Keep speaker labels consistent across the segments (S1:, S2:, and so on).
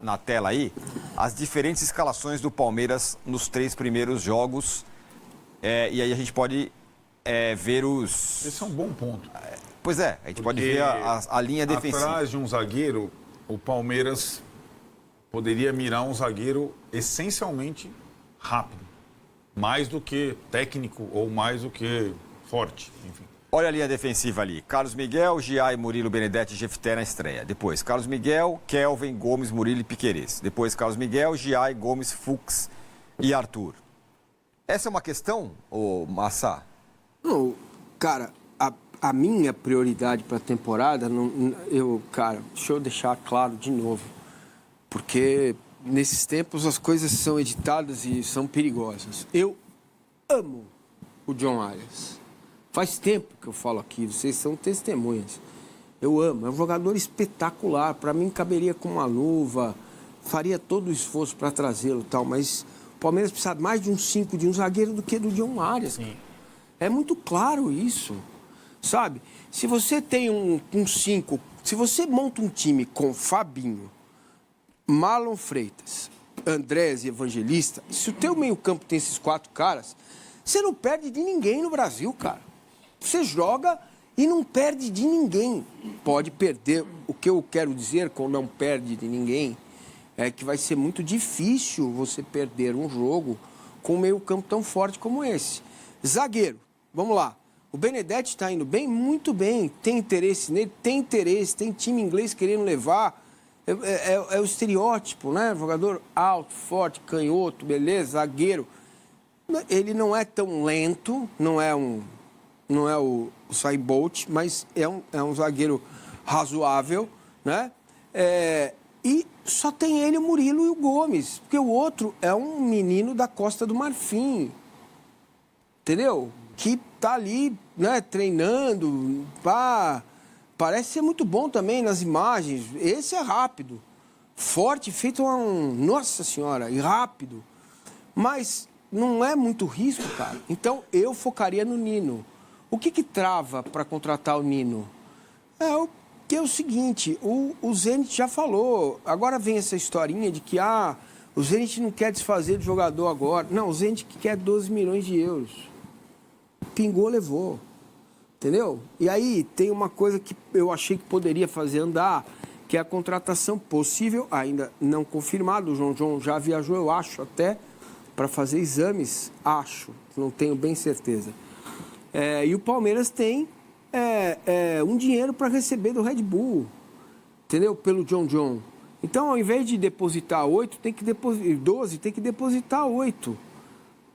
S1: na tela aí as diferentes escalações do Palmeiras nos 3 primeiros jogos. E aí a gente pode ver os...
S2: Esse é um bom ponto.
S1: Pois é, a gente pode ver a linha defensiva.
S2: Atrás de um zagueiro, o Palmeiras poderia mirar um zagueiro essencialmente rápido. Mais do que técnico ou mais do que forte, enfim.
S1: Olha a linha defensiva ali. Carlos Miguel, Giai, Murilo, Benedetti e Jefté na estreia. Depois, Carlos Miguel, Kelvin, Gomes, Murilo e Piquerez. Depois, Carlos Miguel, Giai, Gomes, Fux e Arthur. Essa é uma questão, Massa?
S3: Não, cara, a minha prioridade para a temporada, deixa eu deixar claro de novo. Porque nesses tempos as coisas são editadas e são perigosas. Eu amo o John Arias. Faz tempo que eu falo aqui, vocês são testemunhas. Eu amo, é um jogador espetacular. Para mim, caberia com uma luva, faria todo o esforço para trazê-lo e tal, mas o Palmeiras precisa mais de um 5, de um zagueiro do que do John Arias. Sim. É muito claro isso, sabe? Se você tem um 5, se você monta um time com Fabinho, Marlon Freitas, Andrés e Evangelista, se o teu meio-campo tem esses 4 caras, você não perde de ninguém no Brasil, cara. Você joga e não perde de ninguém. Pode perder. O que eu quero dizer com não perde de ninguém é que vai ser muito difícil você perder um jogo com um meio-campo tão forte como esse. Zagueiro, vamos lá. O Benedetti está indo bem? Muito bem. Tem interesse nele? Tem interesse. Tem time inglês querendo levar. É o estereótipo, né? Jogador alto, forte, canhoto, beleza, zagueiro. Ele não é tão lento, não é o Usain Bolt, mas é um zagueiro razoável, né? E só tem ele, o Murilo e o Gomes, porque o outro é um menino da Costa do Marfim, entendeu? Que tá ali, né, treinando, parece ser muito bom também nas imagens. Esse é rápido, forte, feito Nossa Senhora, e rápido, mas não é muito risco, cara. Então eu focaria no Nino. O que trava para contratar o Nino? É o seguinte, o Zenit já falou, agora vem essa historinha de que o Zenit não quer desfazer do jogador agora. Não, o Zenit quer 12 milhões de euros. Pingou, levou. Entendeu? E aí tem uma coisa que eu achei que poderia fazer andar, que é a contratação possível, ainda não confirmada. O João já viajou, eu acho, até para fazer exames, não tenho bem certeza. E o Palmeiras tem um dinheiro para receber do Red Bull, entendeu? Pelo John. Então, ao invés de depositar 8, 12, tem que depositar 8.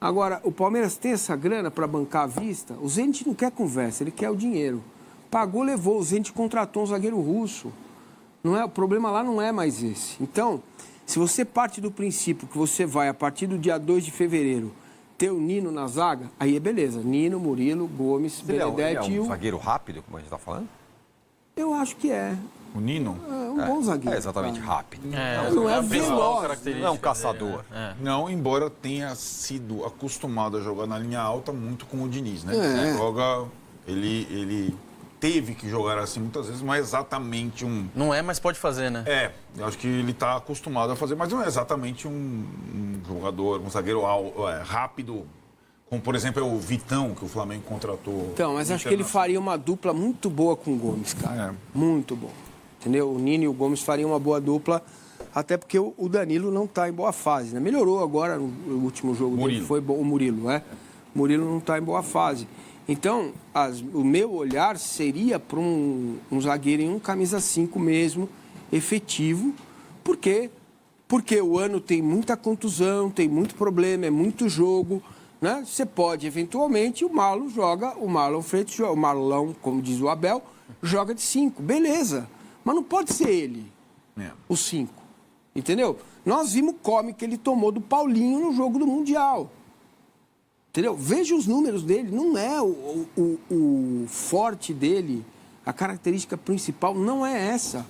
S3: Agora, o Palmeiras tem essa grana para bancar à vista? O Zenit não quer conversa, ele quer o dinheiro. Pagou, levou. O Zenit contratou um zagueiro russo. O problema lá não é mais esse. Então, se você parte do princípio que você vai, a partir do dia 2 de fevereiro, ter o Nino na zaga, aí é beleza. Nino, Murilo, Gomes, Benedetti
S1: e o... zagueiro rápido, como a gente está falando?
S3: Eu acho que é.
S2: O Nino?
S3: É um bom zagueiro.
S1: É exatamente rápido.
S3: Não é veloz.
S1: Não é um caçador.
S2: Não, embora tenha sido acostumado a jogar na linha alta muito com o Diniz, né? Ele teve que jogar assim muitas vezes, não é exatamente um...
S4: Não é, mas pode fazer, né?
S2: Eu acho que ele está acostumado a fazer, mas não é exatamente um jogador, um zagueiro rápido, como, por exemplo, é o Vitão, que o Flamengo contratou.
S3: Então, mas acho que ele faria uma dupla muito boa com o Gomes, cara. Muito bom. Entendeu? O Nino e o Gomes fariam uma boa dupla, até porque o Danilo não está em boa fase, né? Melhorou agora no último jogo dele, foi bom. O Murilo, né? O Murilo não está em boa fase. Então, o meu olhar seria para um zagueiro em um camisa 5 mesmo, efetivo. Por quê? Porque o ano tem muita contusão, tem muito problema, é muito jogo, né? Você pode, eventualmente, o Marlon Freitas, o Marlão, como diz o Abel, joga de 5, beleza. Mas não pode ser ele, o 5, entendeu? Nós vimos o come que ele tomou do Paulinho no jogo do Mundial. Entendeu? Veja os números dele, não é o forte dele, a característica principal não é essa,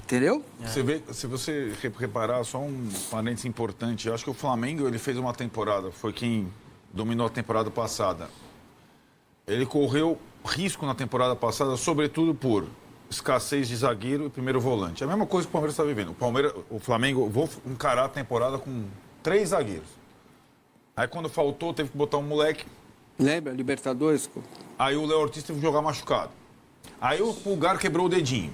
S3: entendeu?
S2: Você vê, se você reparar, só um parênteses importante, eu acho que o Flamengo ele fez uma temporada, foi quem dominou a temporada passada. Ele correu risco na temporada passada, sobretudo por escassez de zagueiro e primeiro volante. É a mesma coisa que o Palmeiras está vivendo. O Flamengo, vou encarar a temporada com 3 zagueiros. Aí quando faltou, teve que botar um moleque.
S3: Lembra? Libertadores?
S2: Aí o Léo Ortiz teve que jogar machucado. Aí o Pulgar quebrou o dedinho.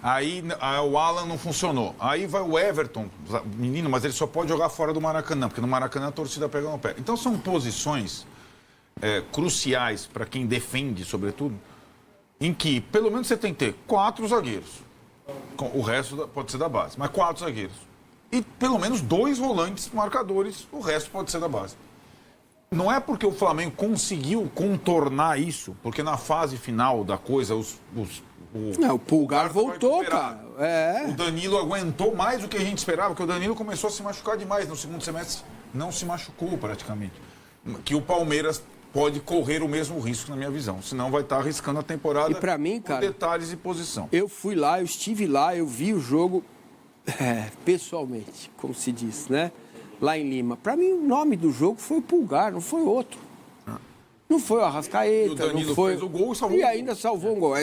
S2: Aí o Alan não funcionou. Aí vai o Everton, menino, mas ele só pode jogar fora do Maracanã, porque no Maracanã a torcida pega no pé. Então são posições cruciais para quem defende, sobretudo, em que pelo menos você tem que ter 4 zagueiros. O resto pode ser da base, mas 4 zagueiros. E pelo menos 2 volantes marcadores, o resto pode ser da base. Não é porque o Flamengo conseguiu contornar isso, porque na fase final da coisa,
S3: o Pulgar voltou, cara.
S2: O Danilo aguentou mais do que a gente esperava, porque o Danilo começou a se machucar demais. No segundo semestre não se machucou praticamente. Que o Palmeiras pode correr o mesmo risco, na minha visão. Senão vai estar arriscando a temporada
S3: e pra mim, cara,
S2: detalhes e posição.
S3: Eu fui lá, eu estive lá, eu vi o jogo pessoalmente, como se diz, né? Lá em Lima. Para mim, o nome do jogo foi o Pulgar, não foi outro. Não foi o Arrascaeta,
S2: o Danilo
S3: não foi...
S2: fez o gol e salvou
S3: ainda salvou um gol.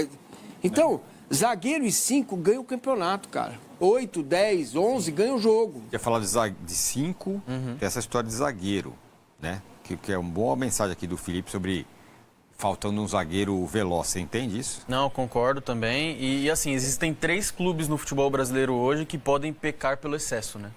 S3: Então, zagueiro e 5 ganha o campeonato, cara. 8, 10, 11 ganha o jogo.
S1: Quer falar de 5, tem essa história de zagueiro, né? Que é uma boa mensagem aqui do Felipe sobre faltando um zagueiro veloz. Você entende isso?
S4: Não, concordo também. E assim, existem 3 clubes no futebol brasileiro hoje que podem pecar pelo excesso, né?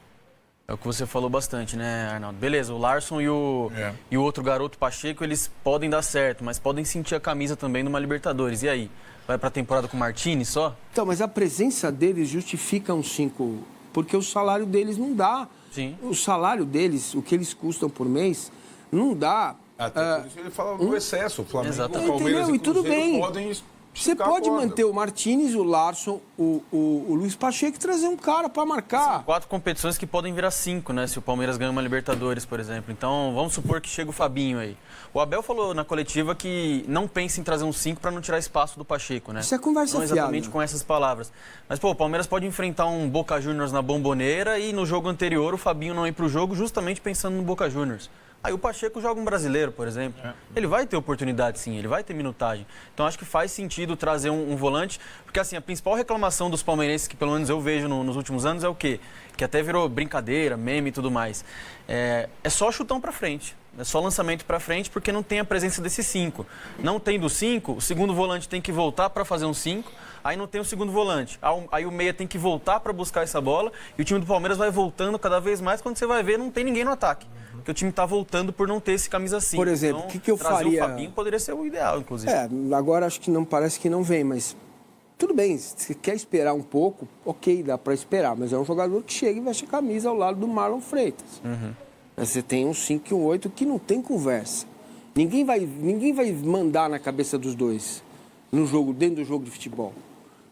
S4: É o que você falou bastante, né, Arnaldo? Beleza, o Larson e o outro garoto Pacheco, eles podem dar certo, mas podem sentir a camisa também numa Libertadores. E aí? Vai pra temporada com o Martini só?
S3: Então, mas a presença deles justifica um 5, porque o salário deles não dá.
S4: Sim.
S3: O salário deles, o que eles custam por mês, não dá.
S2: Até por isso ele fala do excesso. O Flamengo,
S4: Exatamente.
S2: o Palmeiras
S3: Entendeu?
S2: e
S3: E tudo
S2: Cruzeiro
S3: bem.
S2: podem
S3: Você
S2: esticar a
S3: pode
S2: corda.
S3: manter o Martínez, o Larson, o Luiz Pacheco e trazer um cara para marcar.
S4: São 4 competições que podem virar 5, né? Se o Palmeiras ganha uma Libertadores, por exemplo. Então, vamos supor que chega o Fabinho aí. O Abel falou na coletiva que não pensa em trazer um 5 para não tirar espaço do Pacheco, né?
S3: Isso é conversa
S4: Não exatamente
S3: fiada.
S4: com essas palavras. Mas, pô, o Palmeiras pode enfrentar um Boca Juniors na Bomboneira e no jogo anterior o Fabinho não ir pro jogo justamente pensando no Boca Juniors. Aí o Pacheco joga um brasileiro, por exemplo. Ele vai ter oportunidade, sim, ele vai ter minutagem. Então acho que faz sentido trazer um volante, porque assim, a principal reclamação dos palmeirenses, que pelo menos eu vejo nos últimos anos, é o quê? Que até virou brincadeira, meme e tudo mais. É só chutão pra frente. É só lançamento pra frente, porque não tem a presença desse 5. Não tendo 5, o segundo volante tem que voltar para fazer um 5. Aí não tem o segundo volante. Aí o meia tem que voltar para buscar essa bola. E o time do Palmeiras vai voltando cada vez mais. Quando você vai ver, não tem ninguém no ataque. Porque o time está voltando por não ter esse camisa 5.
S3: Por exemplo,
S4: então,
S3: o que eu
S4: trazer
S3: faria...
S4: o Fabinho poderia ser o ideal, inclusive.
S3: Agora acho que não parece que não vem, mas tudo bem. Se quer esperar um pouco, ok, dá para esperar. Mas é um jogador que chega e veste a camisa ao lado do Marlon Freitas. Você tem um 5 e um 8 que não tem conversa. Ninguém vai mandar na cabeça dos dois dentro do jogo de futebol.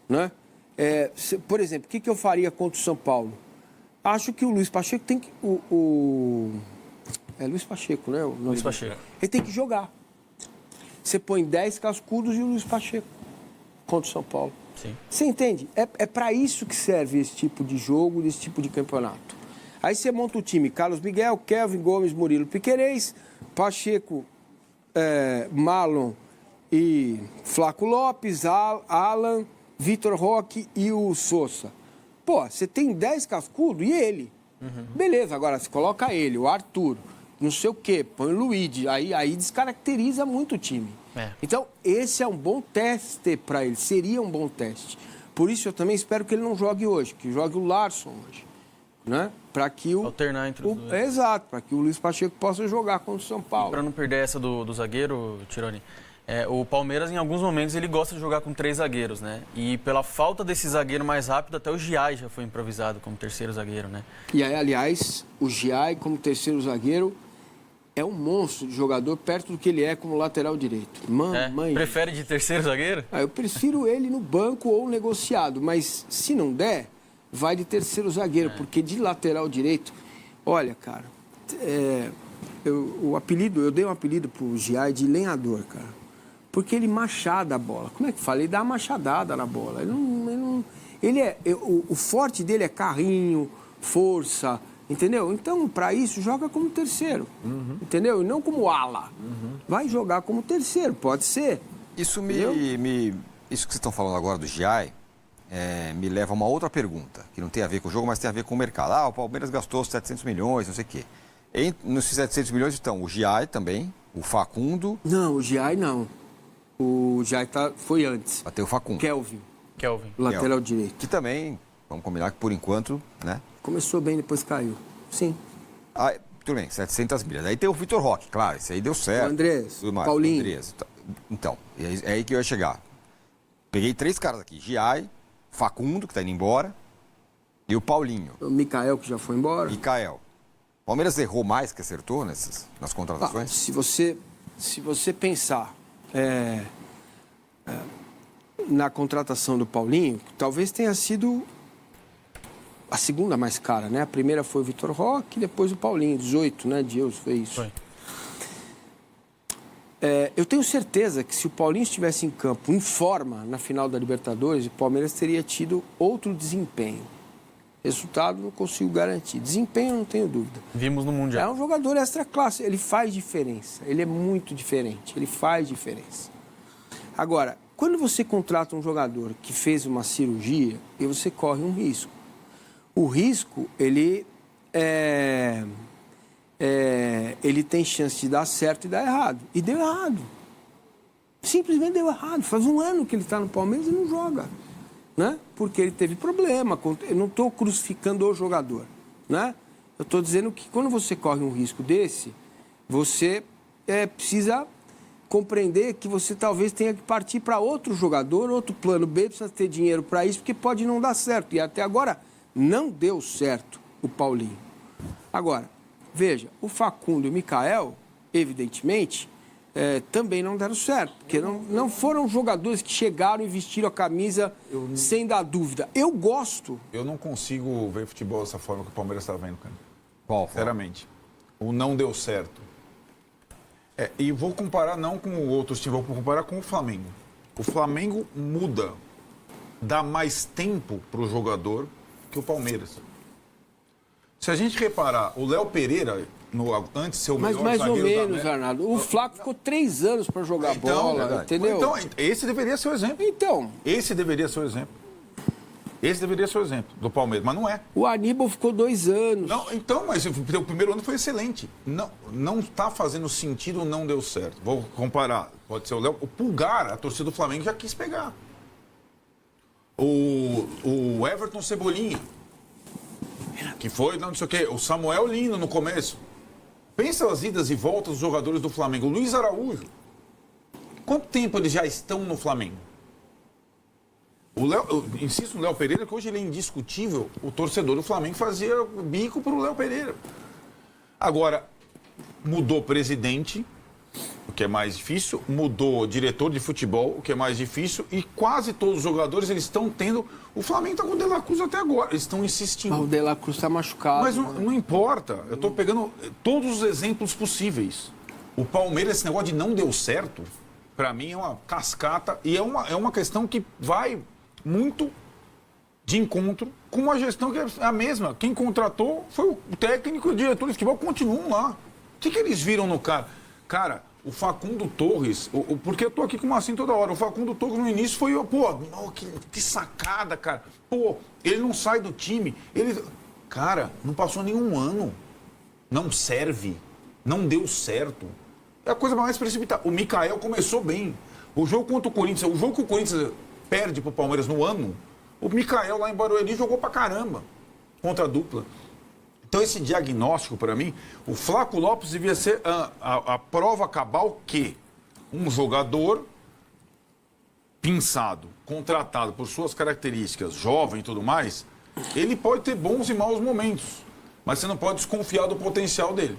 S3: Né? Por exemplo, o que eu faria contra o São Paulo? Acho que o Luiz Pacheco tem que... É Luiz Pacheco, né?
S4: Luiz Pacheco.
S3: Ele tem que jogar. Você põe 10 cascudos e o Luiz Pacheco contra o São Paulo.
S4: Sim.
S3: Você entende? É para isso que serve esse tipo de jogo, esse tipo de campeonato. Aí você monta o time: Carlos Miguel, Kelvin, Gomes, Murilo, Piquerez, Pacheco, Marlon e Flaco Lopes, Alan, Vitor Roque e o Sousa. Pô, você tem 10 cascudos e ele. Beleza, agora você coloca ele, o Arthur, não sei o quê, põe o Luigi, aí descaracteriza muito o time. Então, esse é um bom teste para ele, seria um bom teste. Por isso eu também espero que ele não jogue hoje, que jogue o Larson hoje. Né? Para que
S4: alternar entre os dois.
S3: Exato, para que o Luiz Pacheco possa jogar contra o São Paulo.
S4: Para não perder essa do zagueiro, Tironi, o Palmeiras, em alguns momentos, ele gosta de jogar com 3 zagueiros, né? E pela falta desse zagueiro mais rápido, até o Giai já foi improvisado como terceiro zagueiro, né?
S3: E aí, aliás, o Giai, como terceiro zagueiro, é um monstro de jogador perto do que ele é como lateral direito.
S4: Prefere de terceiro zagueiro?
S3: Eu prefiro ele no banco ou negociado, mas se não der, vai de terceiro zagueiro, porque de lateral direito... Olha, cara, eu dei um apelido pro Giai de lenhador, cara. Porque ele machada a bola. Como é que fala? Ele dá uma machadada na bola. O forte dele é carrinho, força, entendeu? Então, para isso, joga como terceiro, entendeu? E não como ala. Vai jogar como terceiro, pode ser.
S1: Isso me isso que vocês estão falando agora do Giai me leva a uma outra pergunta, que não tem a ver com o jogo, mas tem a ver com o mercado. O Palmeiras gastou 700 milhões, não sei o quê. Nesses 700 milhões estão o Giai também, o Facundo...
S3: Não, o Giai não. O Giai foi antes.
S1: Até o Facundo.
S3: Kelvin,
S4: Kelvin.
S3: lateral direito.
S1: Que também, vamos combinar que por enquanto, né?
S3: Começou bem, depois caiu. Sim.
S1: Tudo bem, 700 milhas. Aí tem o Vitor Roque, claro, esse aí deu certo.
S3: O Andrés,
S1: tudo mais,
S3: Paulinho.
S1: o Andrés. Então, é aí que eu ia chegar. Peguei 3 caras aqui, Giai, Facundo, que tá indo embora, e o Paulinho.
S3: O Mikael, que já foi embora.
S1: Mikael. O Palmeiras errou mais que acertou nas contratações?
S3: Se você pensar na contratação do Paulinho, talvez tenha sido a segunda mais cara, né? A primeira foi o Vitor Roque, depois o Paulinho, 18, né? Deus fez isso.
S4: Foi.
S3: Eu tenho certeza que se o Paulinho estivesse em campo, em forma, na final da Libertadores, o Palmeiras teria tido outro desempenho. Resultado não consigo garantir. Desempenho não tenho dúvida.
S4: Vimos no
S3: É
S4: Mundial.
S3: um jogador extra classe, ele faz diferença. Ele é muito diferente, ele faz diferença. Agora, quando você contrata um jogador que fez uma cirurgia, você corre um risco. O risco, ele tem chance de dar certo e dar errado. E deu errado. Simplesmente deu errado. Faz um ano que ele está no Palmeiras e não joga. Né? Porque ele teve problema. Eu não estou crucificando o jogador. Né? Eu estou dizendo que quando você corre um risco desse, você precisa compreender que você talvez tenha que partir para outro jogador, outro plano B, precisa ter dinheiro para isso, porque pode não dar certo. E até agora não deu certo o Paulinho. Agora, veja, o Facundo e o Mikael, evidentemente, também não deram certo, porque não foram jogadores que chegaram e vestiram a camisa sem dar dúvida. Eu gosto.
S2: Eu não consigo ver futebol dessa forma que o Palmeiras está vendo, cara.
S1: Qual?
S2: Sinceramente. O não deu certo. E vou comparar não com outros times, vou comparar com o Flamengo. O Flamengo muda, dá mais tempo para o jogador que o Palmeiras. Se a gente reparar, o Léo Pereira, antes de ser o
S3: Mas
S2: melhor
S3: mais ou
S2: zagueiro da
S3: menos,
S2: América-
S3: Arnaldo. O Flaco ficou 3 anos para jogar bola, entendeu?
S2: Então, esse deveria ser o exemplo.
S3: Então,
S2: Esse deveria ser o exemplo. Esse deveria ser o exemplo do Palmeiras, mas não é.
S3: o Aníbal ficou 2 anos.
S2: Não, então, mas o primeiro ano foi excelente. Não está fazendo sentido, não deu certo. Vou comparar. Pode ser o Léo. O Pulgar, a torcida do Flamengo já quis pegar. O Everton Cebolinha, que foi, não sei o quê. O Samuel Lino no começo. Pensa as idas e voltas dos jogadores do Flamengo. O Luiz Araújo. Quanto tempo eles já estão no Flamengo? Eu insisto no Léo Pereira, que hoje ele é indiscutível. O torcedor do Flamengo fazia bico para o Léo Pereira. Agora, mudou presidente, o que é mais difícil, mudou diretor de futebol, o que é mais difícil, e quase todos os jogadores eles estão tendo... O Flamengo está com o De La Cruz até agora, eles estão insistindo.
S3: Ah, o De La Cruz está machucado.
S2: Mas não importa, eu estou pegando todos os exemplos possíveis. O Palmeiras, esse negócio de não deu certo, para mim é uma cascata, e é uma questão que vai muito de encontro com uma gestão que é a mesma. Quem contratou foi o técnico e o diretor de futebol, continuam lá. O que eles viram no cara? Cara, o Facundo Torres, porque eu tô aqui com o Marcinho toda hora, o Facundo Torres no início foi, que sacada, cara. Ele não sai do time, cara, não passou nenhum ano, não serve, não deu certo. É a coisa mais precipitada. O Mikael começou bem. O jogo contra o Corinthians, o jogo que o Corinthians perde pro Palmeiras no ano, o Mikael lá em Barueri jogou pra caramba contra a dupla. Então esse diagnóstico, para mim, o Flaco Lopes devia ser a prova cabal que um jogador pensado, contratado por suas características, jovem e tudo mais, ele pode ter bons e maus momentos, mas você não pode desconfiar do potencial dele.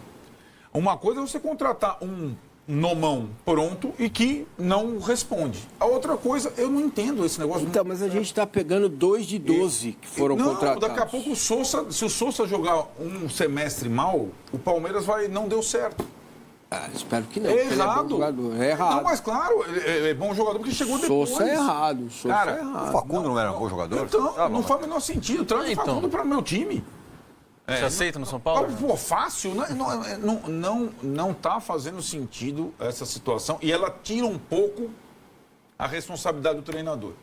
S2: Uma coisa é você contratar um nomão pronto e que não responde. A outra coisa, eu não entendo esse negócio.
S3: Então, mas a gente está pegando 2 de 12 que foram contratados.
S2: Daqui a pouco se o Sousa jogar um semestre mal, o Palmeiras não deu certo.
S3: Espero que não.
S2: É
S3: porque ele
S2: errado.
S3: É bom jogador. É errado.
S2: Não, mas claro, é bom jogador porque chegou depois.
S3: Sousa é errado. Sousa
S2: Cara,
S3: é errado.
S1: O Facundo não era um bom jogador?
S2: Então, não faz o menor sentido. Traz o Facundo para o meu time.
S4: Você aceita no São Paulo?
S2: Fácil, não tá fazendo sentido essa situação. E ela tira um pouco a responsabilidade do treinador.